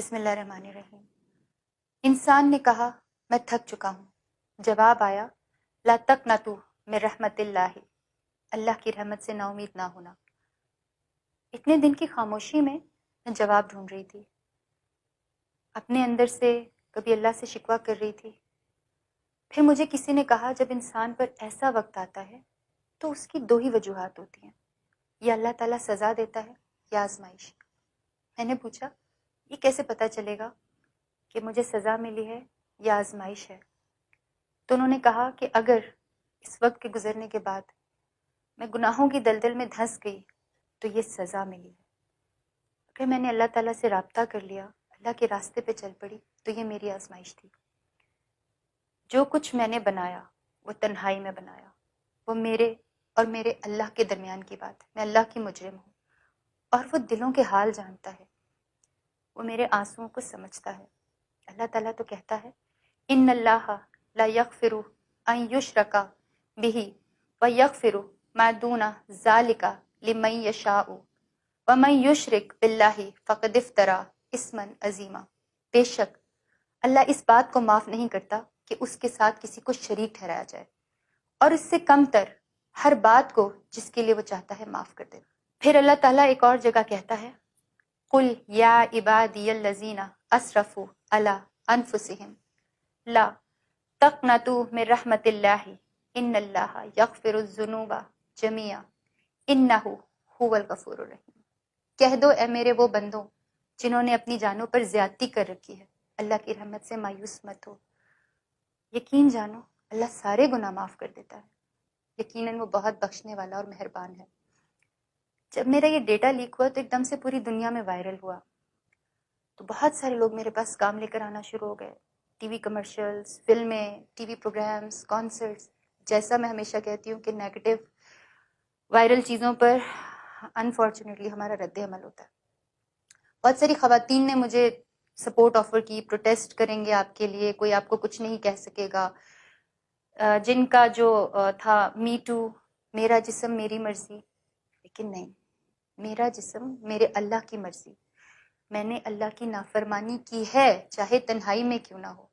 بسم اللہ الرحمن الرحیم۔ انسان نے کہا میں تھک چکا ہوں، جواب آیا لا تقنطوا من رحمت اللہ، اللہ کی رحمت سے نا امید نہ ہونا۔ اتنے دن کی خاموشی میں جواب ڈھونڈ رہی تھی، اپنے اندر سے کبھی اللہ سے شکوہ کر رہی تھی۔ پھر مجھے کسی نے کہا جب انسان پر ایسا وقت آتا ہے تو اس کی دو ہی وجوہات ہوتی ہیں، یا اللہ تعالیٰ سزا دیتا ہے یا آزمائش۔ میں نے پوچھا یہ کیسے پتہ چلے گا کہ مجھے سزا ملی ہے یا آزمائش ہے؟ تو انہوں نے کہا کہ اگر اس وقت کے گزرنے کے بعد میں گناہوں کی دلدل میں دھنس گئی تو یہ سزا ملی ہے، اگر میں نے اللہ تعالیٰ سے رابطہ کر لیا، اللہ کے راستے پہ چل پڑی تو یہ میری آزمائش تھی۔ جو کچھ میں نے بنایا وہ تنہائی میں بنایا، وہ میرے اور میرے اللہ کے درمیان کی بات ہے، میں اللہ کی مجرم ہوں، اور وہ دلوں کے حال جانتا ہے، وہ میرے آنسوؤں کو سمجھتا ہے۔ اللہ تعالیٰ تو کہتا ہے ان اللہ لا یغفر ان یشرک بہ ویغفر ما دون ذلک لمن یشاء ومن یشرک باللہ فقد افتری اثما عظیما۔ بے شک اللہ اس بات کو معاف نہیں کرتا کہ اس کے ساتھ کسی کو شریک ٹھہرایا جائے، اور اس سے کم تر ہر بات کو جس کے لیے وہ چاہتا ہے معاف کر دیتا۔ پھر اللہ تعالیٰ ایک اور جگہ کہتا ہے قل یا عبادی الذین اسرفوا علی انفسہم لا تقنطوا من رحمت اللہ ان اللہ یغفر الذنوب جميعا انہ هو الغفور الرحیم۔ کہہ دو اے میرے وہ بندوں جنہوں نے اپنی جانوں پر زیادتی کر رکھی ہے، اللہ کی رحمت سے مایوس مت ہو، یقین جانو اللہ سارے گناہ معاف کر دیتا ہے، یقیناً وہ بہت بخشنے والا اور مہربان ہے۔ جب میرا یہ ڈیٹا لیک ہوا تو ایک دم سے پوری دنیا میں وائرل ہوا، تو بہت سارے لوگ میرے پاس کام لے کر آنا شروع ہو گئے، ٹی وی کمرشلز، فلمیں، ٹی وی پروگرامز، کانسرٹس۔ جیسا میں ہمیشہ کہتی ہوں کہ نیگیٹو وائرل چیزوں پر انفارچونیٹلی ہمارا رد عمل ہوتا ہے۔ بہت ساری خواتین نے مجھے سپورٹ آفر کی، پروٹیسٹ کریں گے آپ کے لیے، کوئی آپ کو کچھ نہیں کہہ سکے گا۔ جن کا جو تھا می ٹو، میرا جسم میری مرضی، لیکن نہیں، میرا جسم میرے اللہ کی مرضی۔ میں نے اللہ کی نافرمانی کی ہے، چاہے تنہائی میں کیوں نہ ہو،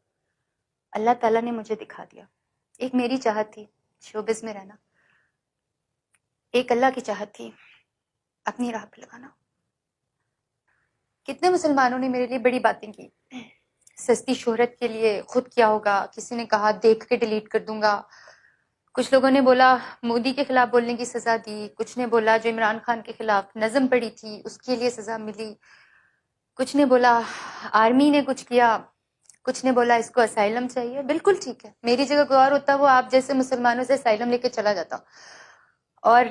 اللہ تعالیٰ نے مجھے دکھا دیا۔ ایک میری چاہت تھی شوبز میں رہنا، ایک اللہ کی چاہت تھی اپنی راہ پہ لگانا۔ کتنے مسلمانوں نے میرے لیے بڑی باتیں کی، سستی شہرت کے لیے خود کیا ہوگا، کسی نے کہا دیکھ کے ڈیلیٹ کر دوں گا، کچھ لوگوں نے بولا مودی کے خلاف بولنے کی سزا دی، کچھ نے بولا جو عمران خان کے خلاف نظم پڑی تھی اس کے لیے سزا ملی، کچھ نے بولا آرمی نے کچھ کیا، کچھ نے بولا اس کو اسائلم چاہیے۔ بالکل ٹھیک ہے، میری جگہ کوئی اور ہوتا وہ آپ جیسے مسلمانوں سے اسائلم لے کے چلا جاتا اور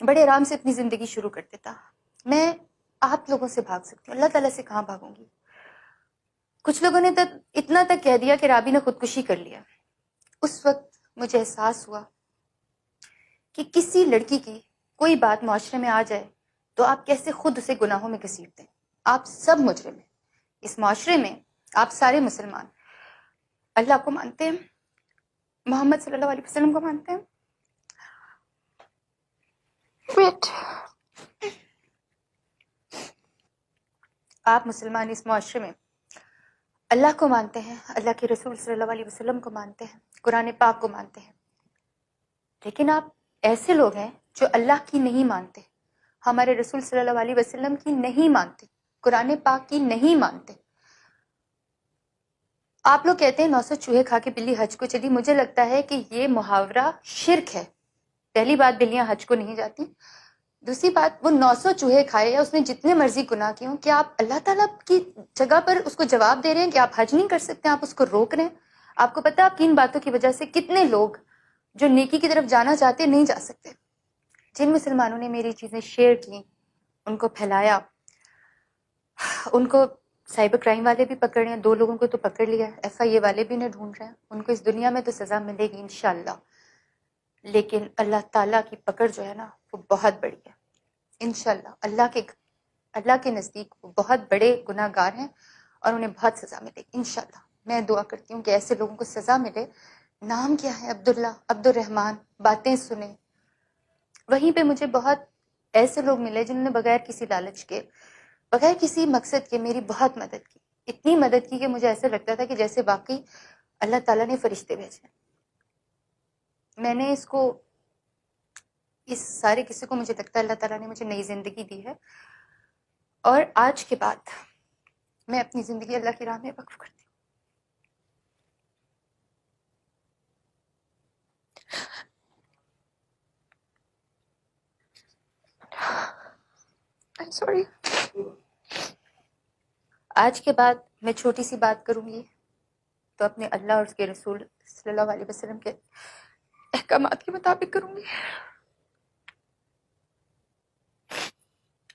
بڑے آرام سے اپنی زندگی شروع کر دیتا۔ میں آپ لوگوں سے بھاگ سکتی ہوں، اللہ تعالیٰ سے کہاں بھاگوں گی؟ کچھ لوگوں نے اتنا تک کہہ دیا کہ رابی نے خودکشی کر لیا۔ اس وقت مجھے احساس ہوا کہ کسی لڑکی کی کوئی بات معاشرے میں آ جائے تو آپ کیسے خود اسے گناہوں میں گھسیٹتے ہیں۔ آپ سب مجرم ہیں اس معاشرے میں، آپ سارے مسلمان اللہ کو مانتے ہیں، محمد صلی اللہ علیہ وسلم کو مانتے ہیں، آپ مسلمان اس معاشرے میں اللہ کو مانتے ہیں، اللہ کے رسول صلی اللہ علیہ وسلم کو مانتے ہیں، قرآن پاک کو مانتے ہیں، لیکن آپ ایسے لوگ ہیں جو اللہ کی نہیں مانتے، ہمارے رسول صلی اللہ علیہ وسلم کی نہیں مانتے، قرآن پاک کی نہیں مانتے۔ آپ لوگ کہتے ہیں 900 چوہے کھا کے بلی حج کو چلی، مجھے لگتا ہے کہ یہ محاورہ شرک ہے۔ پہلی بات بلیاں حج کو نہیں جاتی، دوسری بات وہ 900 چوہے کھائے یا اس نے جتنے مرضی گناہ کیے ہوں، کیا آپ اللہ تعالیٰ کی جگہ پر اس کو جواب دے رہے ہیں کہ آپ حج نہیں کر سکتے، آپ اس کو روک رہے ہیں؟ آپ کو پتہ ہے آپ کی ان باتوں کی وجہ سے کتنے لوگ جو نیکی کی طرف جانا چاہتے نہیں جا سکتے؟ جن مسلمانوں نے میری چیزیں شیئر کی، ان کو پھیلایا، ان کو سائبر کرائم والے بھی پکڑ رہے ہیں، 2 لوگوں کو تو پکڑ لیا، FIA والے بھی انہیں ڈھونڈ رہے ہیں، ان کو اس دنیا میں تو سزا ملے گی انشاءاللہ، لیکن اللہ تعالیٰ کی پکڑ جو ہے نا وہ بہت بڑی ہے انشاءاللہ۔ اللہ کے نزدیک وہ بہت بڑے گناہ گار ہیں اور انہیں بہت سزا ملے گی انشاءاللہ۔ میں دعا کرتی ہوں کہ ایسے لوگوں کو سزا ملے۔ نام کیا ہے؟ عبداللہ، عبد الرحمن، باتیں سنیں۔ وہیں پہ مجھے بہت ایسے لوگ ملے جنہوں نے بغیر کسی لالچ کے بغیر کسی مقصد کے میری بہت مدد کی، اتنی مدد کی کہ مجھے ایسا لگتا تھا کہ جیسے واقعی اللہ تعالیٰ نے فرشتے بھیجے۔ میں نے اس سارے قصے کو مجھے لگتا ہے اللہ تعالیٰ نے مجھے نئی زندگی دی ہے، اور آج کے بعد میں اپنی زندگی اللہ کی راہ میں وقف کرتی ہوں۔ I'm sorry۔ آج کے بعد میں چھوٹی سی بات کروں گی تو اپنے اللہ اور اس کے رسول صلی اللہ علیہ وسلم کے احکامات کے مطابق کروں گی۔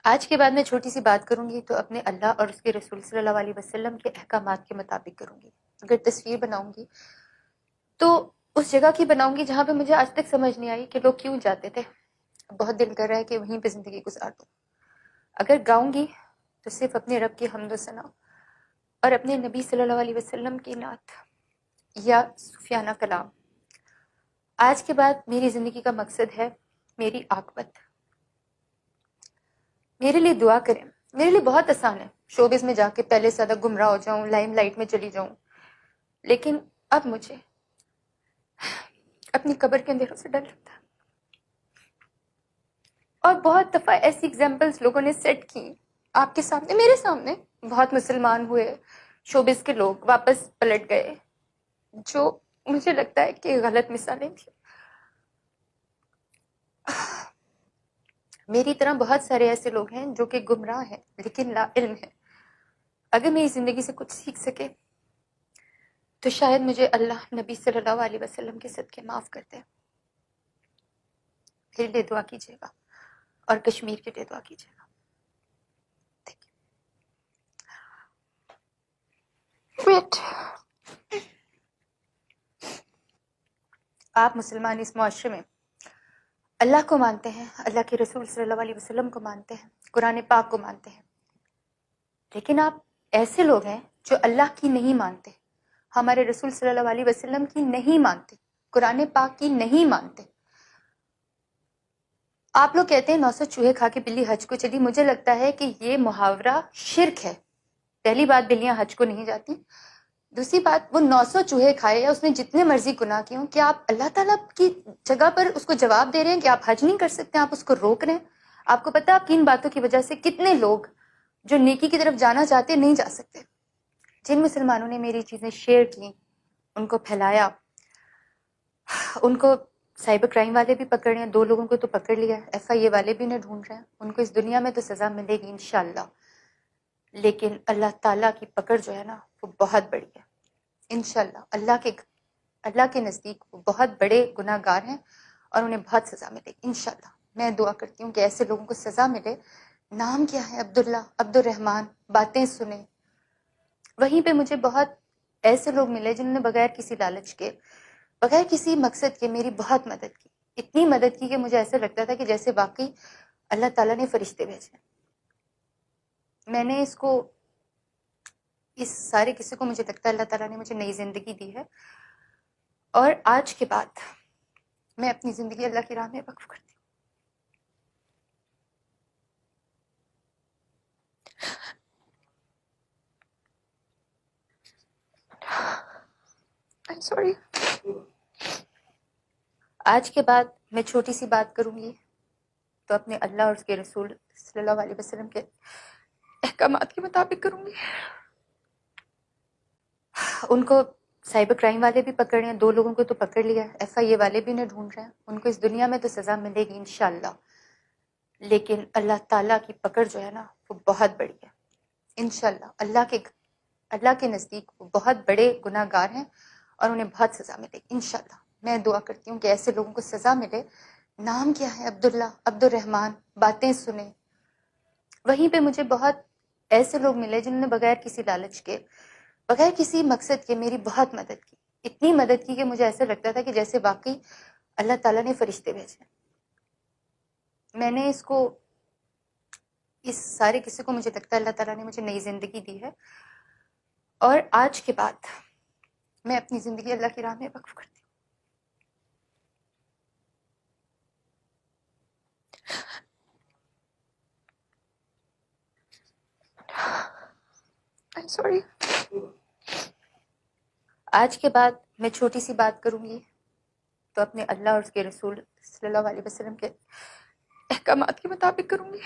آج کے بعد میں چھوٹی سی بات کروں گی تو اپنے اللہ اور اس کے رسول صلی اللہ علیہ وسلم کے احکامات کے مطابق کروں گی۔ اگر تصویر بناؤں گی تو اس جگہ کی بناؤں گی جہاں پہ مجھے آج تک سمجھ نہیں آئی کہ لوگ کیوں جاتے تھے، بہت دل کر رہا ہے کہ وہیں پہ زندگی گزار دوں۔ اگر گاؤں گی تو صرف اپنے رب کی حمد و ثنا اور اپنے نبی صلی اللہ علیہ وسلم کی نعت یا صوفیانہ کلام۔ آج کے بعد میری زندگی کا مقصد ہے میری عاقبت۔ میرے لیے دعا کریں، میرے لیے بہت آسان ہے شوبز میں جا کے پہلے سے زیادہ گمراہ ہو جاؤں، لائم لائٹ میں چلی جاؤں، لیکن اب مجھے اپنی قبر کے اندھیروں سے ڈر لگتا ہے۔ اور بہت دفعہ ایسی ایگزامپلس لوگوں نے سیٹ کی آپ کے سامنے، میرے سامنے، بہت مسلمان ہوئے شوبز کے لوگ واپس پلٹ گئے، جو مجھے لگتا ہے کہ غلط مثالیں تھیں۔ میری طرح بہت سارے ایسے لوگ ہیں جو کہ گمراہ ہیں لیکن لا علم ہیں۔ اگر میری زندگی سے کچھ سیکھ سکے تو شاید مجھے اللہ نبی صلی اللہ علیہ وسلم کے صدقے معاف کر دے۔ میرے لیے دعا کیجیے گا اور کشمیر کے لیے دعا کیجیے گا۔ ویٹ، آپ مسلمان اس معاشرے میں اللہ کو مانتے ہیں، اللہ کے رسول صلی اللہ علیہ وسلم کو مانتے ہیں، قرآن پاک کو مانتے ہیں، لیکن آپ ایسے لوگ ہیں جو اللہ کی نہیں مانتے، ہمارے رسول صلی اللہ علیہ وسلم کی نہیں مانتے، قرآن پاک کی نہیں مانتے۔ آپ لوگ کہتے ہیں 900 چوہے کھا کے بلی حج کو چلی۔ مجھے لگتا ہے کہ یہ محاورہ شرک ہے۔ پہلی بات، بلیاں حج کو نہیں جاتی۔ دوسری بات، وہ 900 چوہے کھائے یا اس نے جتنے مرضی گناہ کیے ہوں، کیا آپ اللہ تعالیٰ کی جگہ پر اس کو جواب دے رہے ہیں کہ آپ حج نہیں کر سکتے، آپ اس کو روک رہے ہیں؟ آپ کو پتا آپ کی ان باتوں کی وجہ سے کتنے لوگ جو نیکی کی طرف جانا چاہتے نہیں جا سکتے۔ جن مسلمانوں نے میری چیزیں شیئر کی، ان کو پھیلایا، ان کو سائبر کرائم والے بھی پکڑ رہے ہیں، 2 لوگوں کو تو پکڑ لیا، FIA والے بھی انہیں ڈھونڈ رہے ہیں، ان کو اس دنیا میں تو سزا ملے گی انشاءاللہ، لیکن اللہ تعالیٰ کی پکڑ جو ہے نا وہ بہت بڑی ہے انشاءاللہ۔ اللہ کے نزدیک وہ بہت بڑے گناہ گار ہیں اور انہیں بہت سزا ملے گی انشاءاللہ۔ میں دعا کرتی ہوں کہ ایسے لوگوں کو سزا ملے۔ نام کیا ہے؟ عبداللہ، عبد الرحمن، باتیں سنیں۔ وہیں پہ مجھے بہت ایسے لوگ ملے جنہوں نے بغیر کسی لالچ کے، بغیر کسی مقصد کے میری بہت مدد کی، اتنی مدد کی کہ مجھے ایسا لگتا تھا کہ جیسے واقعی اللہ تعالیٰ نے فرشتے بھیجے۔ میں نے اس سارے قصے کو مجھے لگتا ہے اللہ تعالیٰ نے مجھے نئی زندگی دی ہے، اور آج کے بعد میں اپنی زندگی اللہ کی راہ میں وقف کرتی ہوں۔ I'm sorry۔ آج کے بعد میں چھوٹی سی بات کروں گی تو اپنے اللہ اور اس کے رسول صلی اللہ علیہ وسلم کے احکامات کے مطابق کروں گی۔ ان کو سائبر کرائم والے بھی پکڑ رہے ہیں، 2 لوگوں کو تو پکڑ لیا، FIA والے بھی انہیں ڈھونڈ رہے ہیں، ان کو اس دنیا میں تو سزا ملے گی انشاءاللہ، لیکن اللہ تعالیٰ کی پکڑ جو ہے نا وہ بہت بڑی ہے انشاءاللہ۔ اللہ کے نزدیک وہ بہت بڑے گناہ گار ہیں اور انہیں بہت سزا ملے گی انشاءاللہ۔ میں دعا کرتی ہوں کہ ایسے لوگوں کو سزا ملے۔ نام کیا ہے؟ عبداللہ، عبد الرحمن، باتیں سنیں۔ وہیں پہ مجھے بہت ایسے لوگ ملے جنہوں نے بغیر کسی لالچ کے، بغیر کسی مقصد کے میری بہت مدد کی، اتنی مدد کی کہ مجھے ایسا لگتا تھا کہ جیسے واقعی اللہ تعالیٰ نے فرشتے بھیجے۔ میں نے اس سارے قصے کو مجھے لگتا ہے اللہ تعالیٰ نے مجھے نئی زندگی دی ہے، اور آج کے بعد میں اپنی زندگی اللہ کی راہ میں وقف کرتی ہوں۔ I'm sorry. آج کے بعد میں چھوٹی سی بات کروں گی تو اپنے اللہ اور اس کے رسول صلی اللہ علیہ وسلم کے احکامات کے مطابق کروں گی.